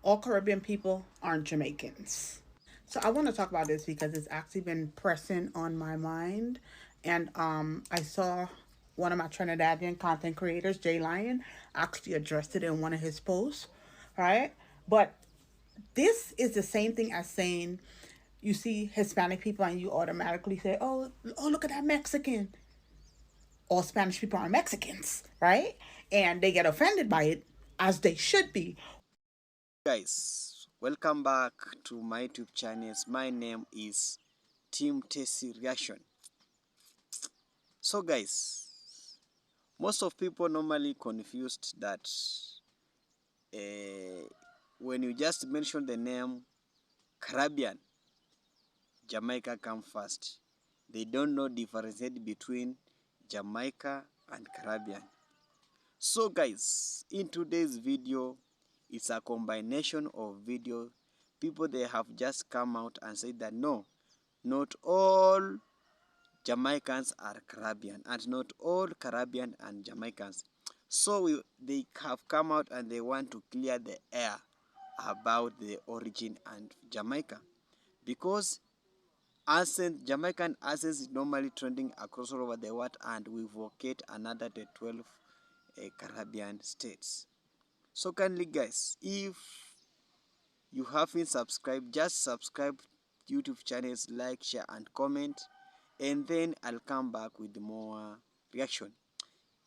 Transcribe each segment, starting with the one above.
all Caribbean people aren't Jamaicans. So I want to talk about this because it's actually been pressing on my mind. And I saw one of my Trinidadian content creators, Jay Lyon, actually addressed it in one of his posts, right? But this is the same thing as saying you see Hispanic people and you automatically say, oh, look at that Mexican. All Spanish people are Mexicans, right? And they get offended by it, as they should be. Guys, welcome back to my YouTube channels. My name is Team Tessie Reaction. So guys, most of people normally confused that when you just mention the name Caribbean, Jamaica come first. They don't know differentiate between Jamaica and Caribbean. So guys, in today's video, it's a combination of video. People, they have just come out and said that no, not all Jamaicans are Caribbean and not all Caribbean and Jamaicans. So they have come out and they want to clear the air about the origin and Jamaica, because accent, Jamaican accent is normally trending across all over the world, and we vocate another the 12 Caribbean states. So kindly guys, if you haven't subscribed, just subscribe YouTube channels, like, share and comment, and then I'll come back with more reaction.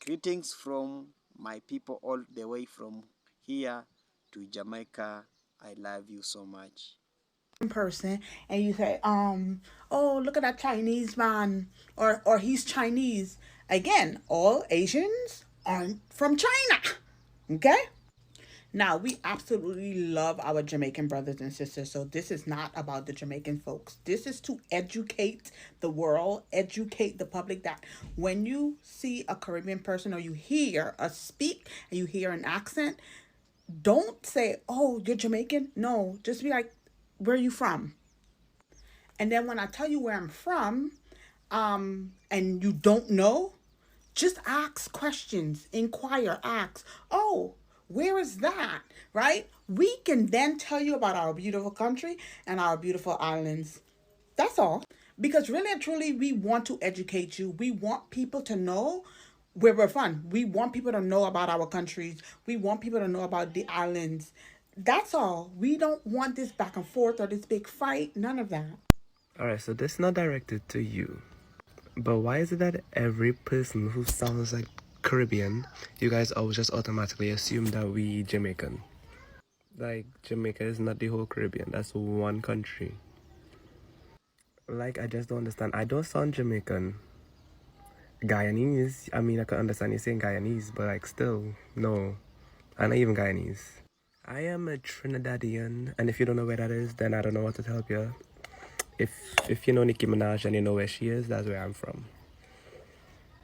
Greetings from my people all the way from here to Jamaica. I love you so much. Person and you say, oh, look at that Chinese man, or he's Chinese. Again, all Asians aren't from China. Okay? Now, we absolutely love our Jamaican brothers and sisters, so this is not about the Jamaican folks. This is to educate the world, educate the public that when you see a Caribbean person or you hear a speak and you hear an accent, don't say, oh, you're Jamaican. No, just be like, where are you from? And then when I tell you where I'm from, and you don't know, just ask questions, inquire, ask, oh, where is that? Right? We can then tell you about our beautiful country and our beautiful islands. That's all. Because really and truly, we want to educate you. We want people to know where we're from. We want people to know about our countries. We want people to know about the islands. That's all. We don't want this back and forth or this big fight. None of that. Alright, so this is not directed to you. But why is it that every person who sounds like Caribbean, you guys always just automatically assume that we Jamaican? Like, Jamaica is not the whole Caribbean. That's one country. Like, I just don't understand. I don't sound Jamaican. Guyanese, I mean, I can understand you saying Guyanese, but like, still, no. I'm not even Guyanese. I am a Trinidadian, and if you don't know where that is, then I don't know what to help you. If you know Nicki Minaj and you know where she is, that's where I'm from.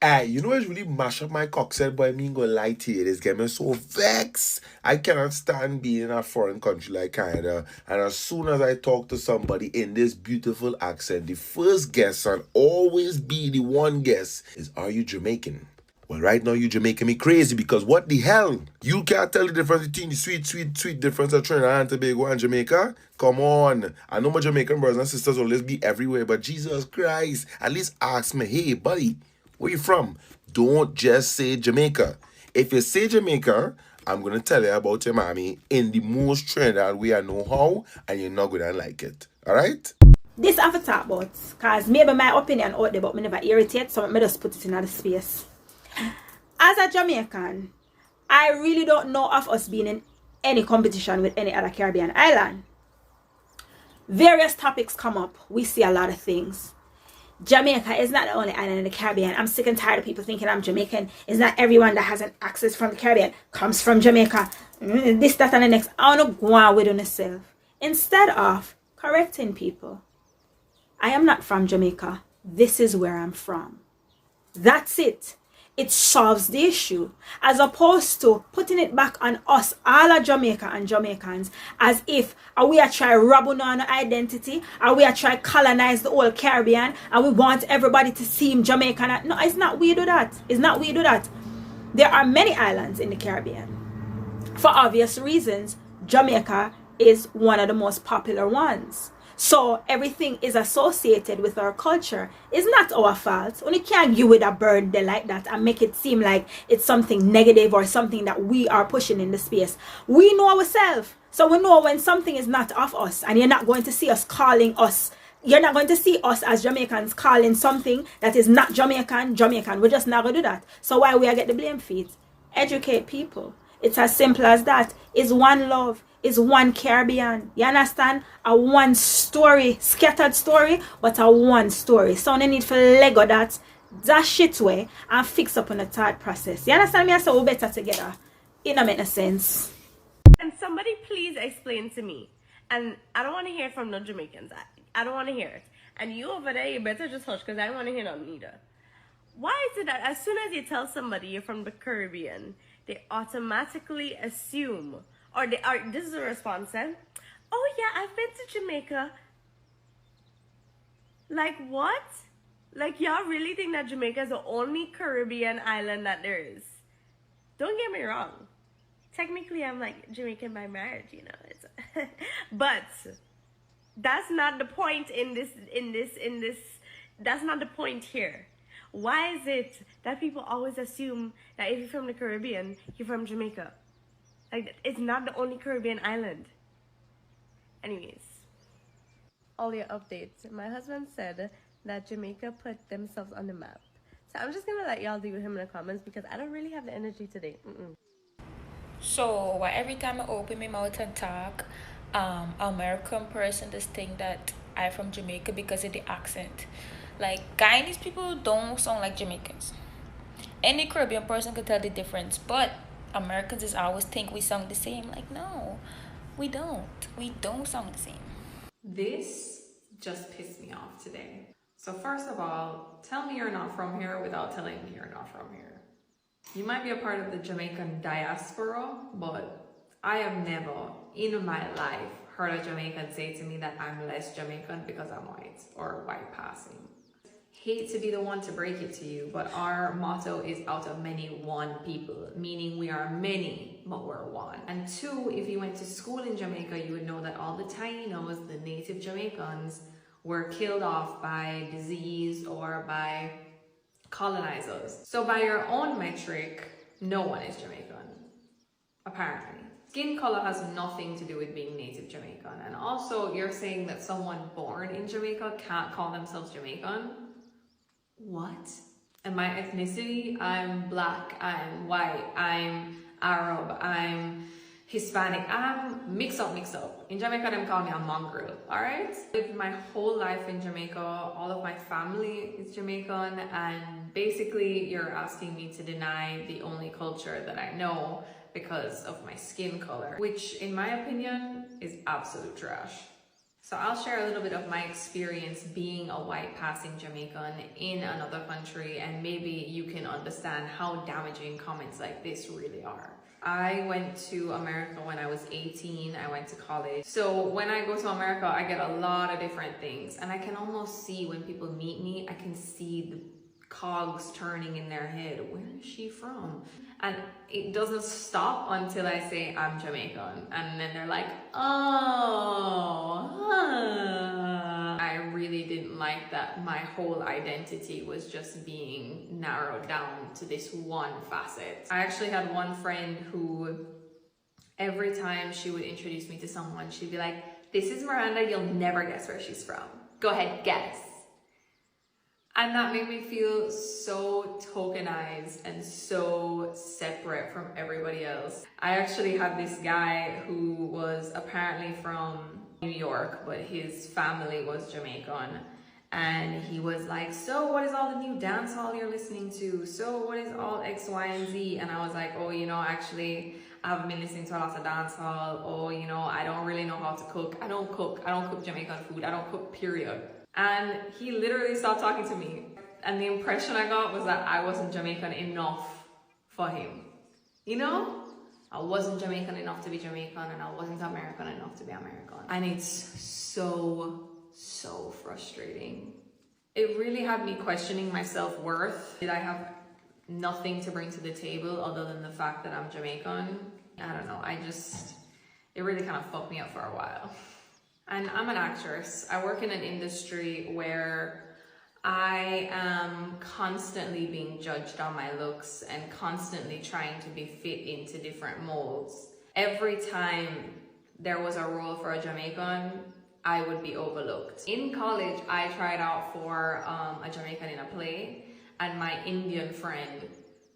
Hey, you know what's really mash up my cockset, boy? Me ain't gonna lie to you. This game is so vexed. I cannot stand being in a foreign country like Canada. And as soon as I talk to somebody in this beautiful accent, the first guess and always be the one guess is, are you Jamaican? Well, right now you Jamaican me crazy, because what the hell? You can't tell the difference between the sweet difference of Trinidad and Tobago and Jamaica? Come on. I know my Jamaican brothers and sisters will always be everywhere, but Jesus Christ, at least ask me, hey, buddy, where you from? Don't just say Jamaica. If you say Jamaica, I'm going to tell you about your mommy in the most Trinidad way I know how, and you're not going to like it. All right? This I have to talk about, because maybe my opinion out there, but me never irritate, so I just put it in other space. As a Jamaican, I really don't know of us being in any competition with any other Caribbean island. Various topics come up. We see a lot of things. Jamaica is not the only island in the Caribbean. I'm sick and tired of people thinking I'm Jamaican. It's not everyone that has an access from the Caribbean comes from Jamaica. This, that, and the next. I want to go on with myself. Instead of correcting people, I am not from Jamaica. This is where I'm from. That's it. It solves the issue, as opposed to putting it back on us, all of Jamaica and Jamaicans, as if we are trying to rob on our identity, or we are trying to colonize the whole Caribbean, and we want everybody to seem Jamaican. No, it's not we do that. It's not we do that. There are many islands in the Caribbean. For obvious reasons, Jamaica is one of the most popular ones. So everything is associated with our culture. It's not our fault. We can't give with a birthday like that and make it seem like it's something negative or something that we are pushing in the space. We know ourselves. So we know when something is not of us, and you're not going to see us calling us. You're not going to see us as Jamaicans calling something that is not Jamaican, Jamaican. We're just not going to do that. So why we get the blame feet? Educate people. It's as simple as that. It's one love. It's one Caribbean. You understand? A one story, scattered story, but a one story. So no need for Lego that shit way and fix up on the third process. You understand me? I say we better together. It don't make no sense. And somebody please explain to me. And I don't want to hear it from no Jamaicans. I don't want to hear it. And you over there, you better just hush because I don't want to hear nothing either. Why is it that as soon as you tell somebody you're from the Caribbean, they automatically assume, or they are, this is a response, eh? Oh yeah, I've been to Jamaica. Like what? Like y'all really think that Jamaica is the only Caribbean island that there is? Don't get me wrong. Technically, I'm like Jamaican by marriage, you know. It's but that's not the point in this. That's not the point here. Why is it that people always assume that if you're from the Caribbean, you're from Jamaica? Like, it's not the only Caribbean island. Anyways, all your updates. My husband said that Jamaica put themselves on the map. So I'm just gonna let y'all deal with him in the comments because I don't really have the energy today. So why every time I open my mouth and talk, American person just think that I'm from Jamaica because of the accent. Like Guyanese people don't sound like Jamaicans. Any Caribbean person could tell the difference, but Americans just always think we sound the same. Like no, we don't. We don't sound the same. This just pissed me off today. So first of all, tell me you're not from here without telling me you're not from here. You might be a part of the Jamaican diaspora, but I have never in my life heard a Jamaican say to me that I'm less Jamaican because I'm white or white passing. Hate to be the one to break it to you, but our motto is out of many, one people, meaning we are many, but we're one. And two, if you went to school in Jamaica, you would know that all the Tainos, the native Jamaicans, were killed off by disease or by colonizers. So by your own metric, no one is Jamaican, apparently. Skin color has nothing to do with being native Jamaican. And also, you're saying that someone born in Jamaica can't call themselves Jamaican? What? And my ethnicity, I'm black, I'm white, I'm Arab, I'm Hispanic, I'm mix up. In Jamaica, them call me a mongrel, alright? Lived my whole life in Jamaica, all of my family is Jamaican, and basically you're asking me to deny the only culture that I know because of my skin color, which in my opinion is absolute trash. So I'll share a little bit of my experience being a white passing Jamaican in another country, and maybe you can understand how damaging comments like this really are. I went to America when I was 18. I went to college. So when I go to America, I get a lot of different things, and I can almost see when people meet me, I can see the cogs turning in their head. Where is she from? And it doesn't stop until I say I'm Jamaican, and then they're like, oh, I really didn't like that my whole identity was just being narrowed down to this one facet. I actually had one friend who every time she would introduce me to someone, she'd be like, this is Miranda, you'll never guess where she's from. Go ahead, guess. And that made me feel so tokenized and so separate from everybody else. I actually had this guy who was apparently from New York, but his family was Jamaican. And he was like, so what is all the new dance hall you're listening to? So what is all X, Y, and Z? And I was like, oh, you know, actually, I haven't been listening to a lot of dance hall. Oh, you know, I don't really know how to cook. I don't cook Jamaican food. I don't cook, period. And he literally stopped talking to me. And the impression I got was that I wasn't Jamaican enough for him. You know? I wasn't Jamaican enough to be Jamaican, and I wasn't American enough to be American. And it's so frustrating. It really had me questioning my self-worth. Did I have nothing to bring to the table other than the fact that I'm Jamaican? I don't know. It really kind of fucked me up for a while. And I'm an actress. I work in an industry where I am constantly being judged on my looks and constantly trying to be fit into different molds. Every time there was a role for a Jamaican, I would be overlooked. In college, I tried out for a Jamaican in a play, and my Indian friend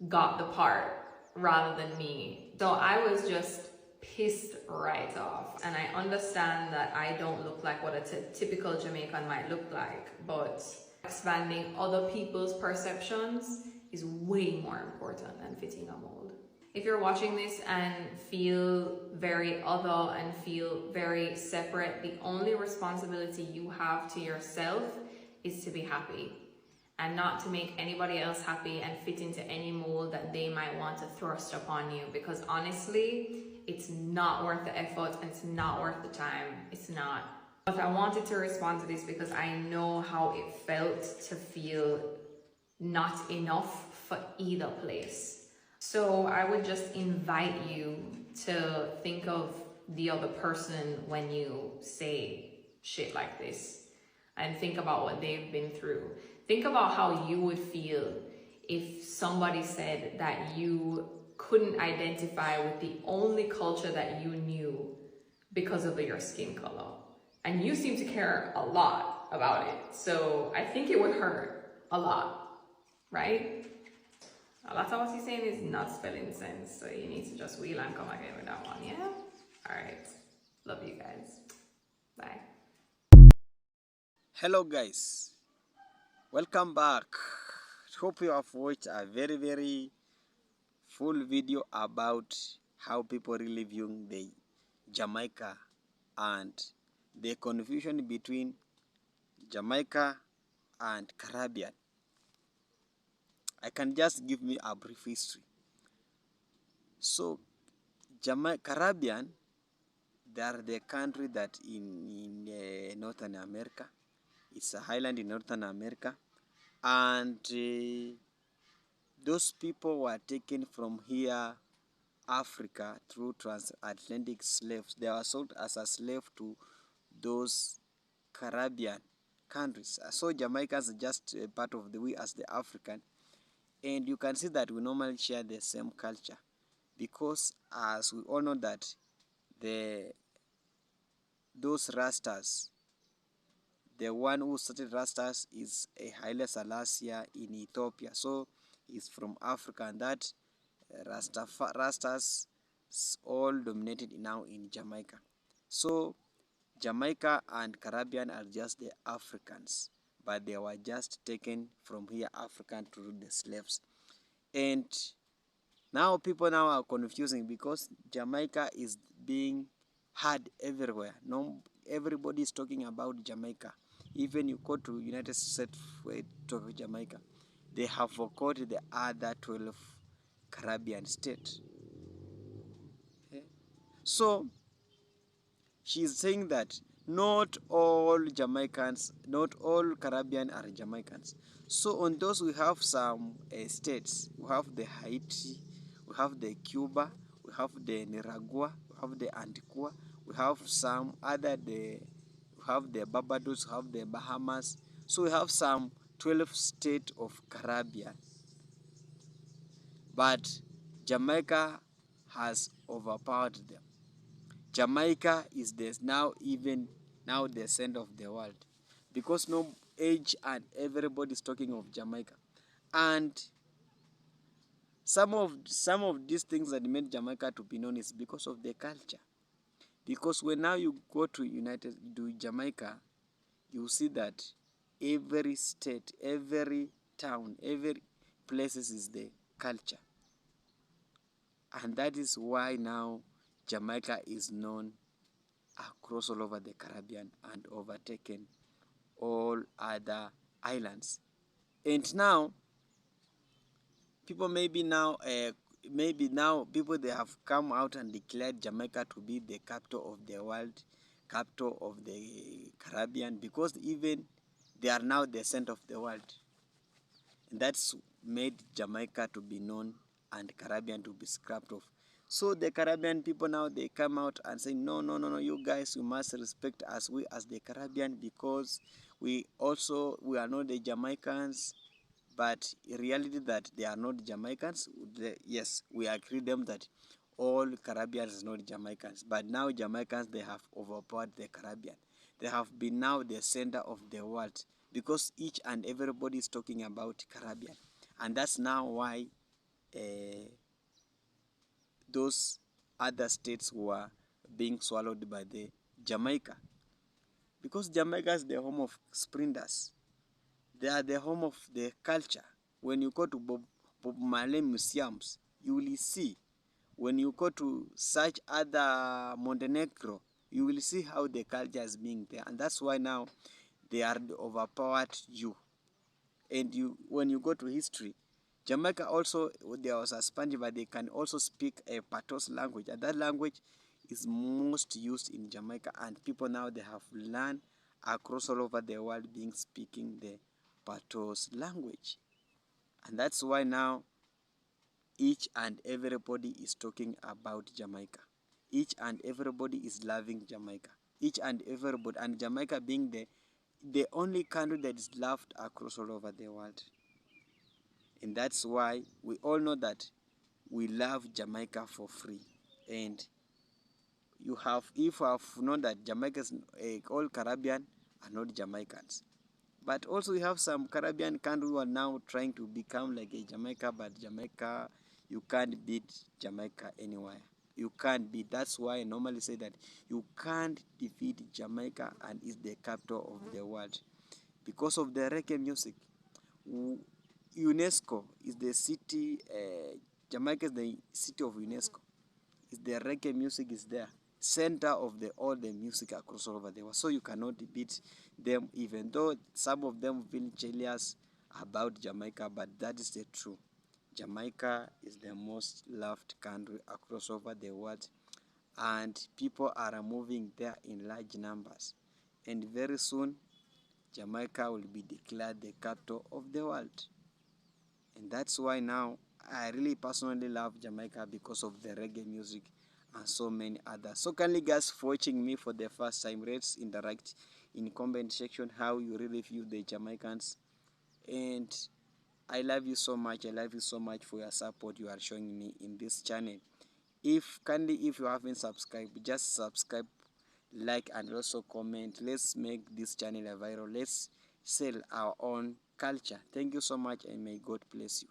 got the part rather than me. So I was just pissed right off. And I understand that I don't look like what a typical Jamaican might look like, but expanding other people's perceptions is way more important than fitting a mold. If you're watching this and feel very other and feel very separate, the only responsibility you have to yourself is to be happy and not to make anybody else happy and fit into any mold that they might want to thrust upon you, because honestly, it's not worth the effort and it's not worth the time. It's not. But I wanted to respond to this because I know how it felt to feel not enough for either place. So I would just invite you to think of the other person when you say shit like this, and think about what they've been through. Think about how you would feel if somebody said that you couldn't identify with the only culture that you knew because of your skin color. And you seem to care a lot about it. So I think it would hurt a lot, right? A lot of what he's saying is not spelling sense. So you need to just wheel and come again with that one, yeah? All right. Love you guys. Bye. Hello guys, welcome back. Hope you have watched a very full video about how people really view the Jamaica and the confusion between Jamaica and Caribbean. I can just give me a brief history. So Caribbean, they are the country that in Northern America. It's a island in Northern America, and those people were taken from here, Africa, through transatlantic slaves. They were sold as a slave to those Caribbean countries. So Jamaica is just a part of we as the African, and you can see that we normally share the same culture, because as we all know that those Rastas, the one who started Rastas is a Haile Selassie in Ethiopia. So he's from Africa, and that Rastas all dominated now in Jamaica. So Jamaica and Caribbean are just the Africans, but they were just taken from here, African, to the slaves. And now people now are confusing, because Jamaica is being heard everywhere. No, everybody is talking about Jamaica. Even you go to United States for talk of Jamaica, they have forgotten the other 12 Caribbean states. Okay? So she's saying that not all Jamaicans, not all Caribbean are Jamaicans. So on those we have some states. We have the Haiti, we have the Cuba, we have the Nicaragua, we have the Antigua, we have some other we have the Barbados, we have the Bahamas. So we have some 12 states of Caribbean. But Jamaica has overpowered them. Jamaica is now the center of the world, because no age and everybody is talking of Jamaica. And some of these things that made Jamaica to be known is because of the culture. Because when now you go to Jamaica, you see that every state, every town, every places is the culture. And that is why now Jamaica is known across all over the Caribbean and overtaken all other islands. And now people people they have come out and declared Jamaica to be the capital of the world, capital of the Caribbean, because even they are now the center of the world. And that's made Jamaica to be known and Caribbean to be scrapped off. So the Caribbean people now, they come out and say, no, no, no, no, you guys, you must respect us, we as the Caribbean, because we are not the Jamaicans. But in reality that they are not Jamaicans, yes, we agree them that all Caribbeans are not Jamaicans. But now Jamaicans, they have overpowered the Caribbean. They have been now the center of the world because each and everybody is talking about Caribbean. And that's now why those other states were being swallowed by the Jamaica. Because Jamaica is the home of sprinters. They are the home of the culture. When you go to Bob Marley museums, you will see. When you go to such other Montenegro, you will see how the culture is being there. And that's why now they are overpowered you. And when you go to history, Jamaica also, there was a Spanish, but they can also speak a Patos language. And that language is most used in Jamaica. And people now, they have learned across all over the world being speaking the Patos language. And that's why now each and everybody is talking about Jamaica. Each and everybody is loving Jamaica. Each and everybody, and Jamaica being the only country that is loved across all over the world. And that's why we all know that we love Jamaica for free. And if you have known that Jamaicans, all Caribbean are not Jamaicans. But also we have some Caribbean countries who are now trying to become like a Jamaica, but Jamaica, you can't beat Jamaica anywhere. You can't beat. That's why I normally say that you can't defeat Jamaica, and it's the capital of the world. Because of the reggae music, UNESCO is the city, Jamaica is the city of UNESCO. It's the reggae music is there, center of all the music across all over the world. So you cannot beat them, even though some of them feel jealous about Jamaica, but that is the truth. Jamaica is the most loved country across over the world, and people are moving there in large numbers. And very soon, Jamaica will be declared the capital of the world. And that's why now I really personally love Jamaica because of the reggae music and so many others. So kindly guys, for watching me for the first time, let's interact in comment section how you really view the Jamaicans. And I love you so much. I love you so much for your support you are showing me in this channel. If you haven't subscribed, just subscribe, like, and also comment. Let's make this channel a viral. Let's sell our own culture. Thank you so much, and may God bless you.